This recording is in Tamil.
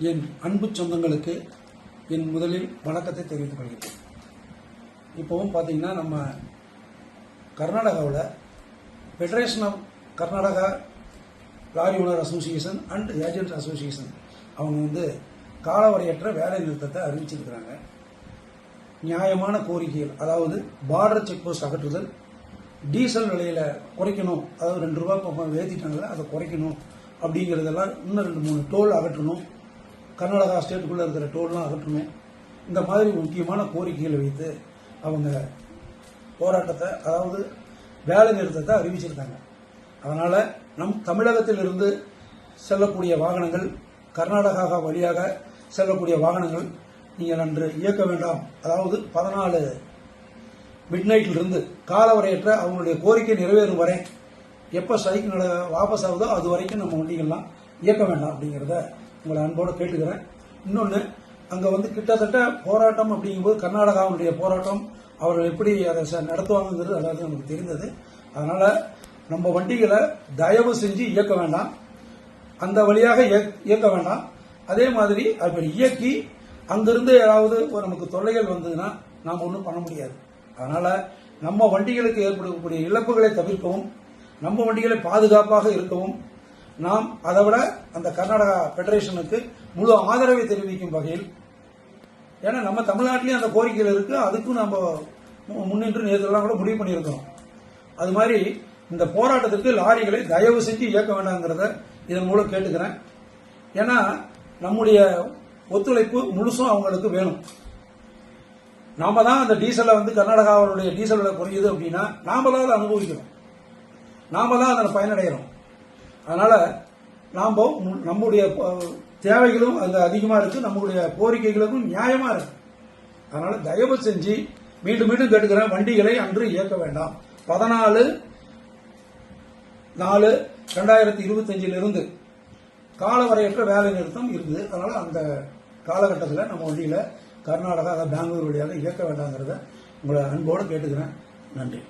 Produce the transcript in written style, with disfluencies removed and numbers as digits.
என் அன்பு சொந்தங்களுக்கு என் முதலில் வணக்கத்தை தெரிவித்துக் கொள்கிறேன். இப்போவும் பார்த்தீங்கன்னா நம்ம கர்நாடகாவில் federation of Karnataka lorry owner association and agent association அவங்க காலவரையற்ற வேலை நிறுத்தத்தை அறிவிச்சிருக்கிறாங்க. நியாயமான கோரிக்கைகள், அதாவது பார்டர் செக் போஸ்ட் அகற்றுதல், டீசல் விலையில குறைக்கணும், அதாவது 2 ரூபாய் ஏற்றிட்டாங்கல்ல அதை குறைக்கணும் அப்படிங்கிறதெல்லாம், இன்னும் 2-3 டோல் அகற்றணும், கர்நாடகா ஸ்டேட்டுக்குள்ளே இருக்கிற டோல்லாம் அகற்றணும். இந்த மாதிரி முக்கியமான கோரிக்கைகளை வைத்து அவங்க போராட்டத்தை, அதாவது வேலை நிறுத்தத்தை அறிவிச்சிருக்காங்க. அதனால் நம் தமிழகத்திலிருந்து செல்லக்கூடிய வாகனங்கள், கர்நாடகா வழியாக செல்லக்கூடிய வாகனங்கள் நீங்கள் அன்று இயக்க வேண்டாம். அதாவது 14 மிட்நைட்டிலிருந்து காலவரையற்ற அவங்களுடைய கோரிக்கை நிறைவேறும் வரை, எப்போ ஸ்ட்ரைக் வாபஸ் ஆகுதோ அது வரைக்கும் நம்ம வண்டிகள்லாம் இயக்க வேண்டாம் அப்படிங்கிறத உங்களை அன்போடு கேட்டுக்கிறேன். இன்னொன்று, அங்கே கிட்டத்தட்ட போராட்டம் அப்படிங்கும்போது கர்நாடகாவுடைய போராட்டம் அவர்கள் எப்படி அதை நடத்துவாங்கிறது அதாவது நமக்கு தெரிந்தது. அதனால நம்ம வண்டிகளை தயவு செஞ்சு இயக்க வேண்டாம், அந்த வழியாக இயக்க வேண்டாம். அதே மாதிரி அப்படி இயக்கி அங்கிருந்து ஏதாவது நமக்கு தொல்லைகள் வந்ததுன்னா நாம் ஒன்றும் பண்ண முடியாது. அதனால நம்ம வண்டிகளுக்கு ஏற்படக்கூடிய இழப்புகளை தவிர்க்கவும், நம்ம வண்டிகளை பாதுகாப்பாக இருக்கவும் நாம் அதை விட அந்த கர்நாடகா பெடரேஷனுக்கு முழு ஆதரவை தெரிவிக்கும் வகையில், ஏன்னா நம்ம தமிழ்நாட்டிலேயும் அந்த கோரிக்கைகள் இருக்கு, அதுக்கும் நம்ம முன்னின்று நேரத்தெல்லாம் கூட முடிவு பண்ணியிருக்கிறோம். அது மாதிரி இந்த போராட்டத்திற்கு லாரிகளை தயவு செஞ்சு இயக்க வேண்டாங்கிறத இதன் மூலம் கேட்டுக்கிறேன். ஏன்னா நம்முடைய ஒத்துழைப்பு முழுசும் அவங்களுக்கு வேணும். நாம தான் அந்த டீசலை கர்நாடகாவுடைய டீசல் விலை குறையுது அப்படின்னா நாம தான் அதை அனுபவிக்கிறோம், நாம தான் அதில் பயனடைகிறோம். அதனால நாம் நம்முடைய தேவைகளும் அங்கே அதிகமாக இருக்கு, நம்முடைய கோரிக்கைகளுக்கும் நியாயமா இருக்கு. அதனால தயவு செஞ்சு மீண்டும் மீண்டும் கேட்டுக்கிறேன், வண்டிகளை அன்று இயக்க வேண்டாம். 14/4/2025 காலவரையற்ற வேலை நிறுத்தம் இருக்குது. அதனால அந்த காலகட்டத்தில் நம்ம வண்டியில கர்நாடகா, பெங்களூர் வழியாக இயக்க வேண்டாங்கிறத உங்களை அன்போடு கேட்டுக்கிறேன். நன்றி.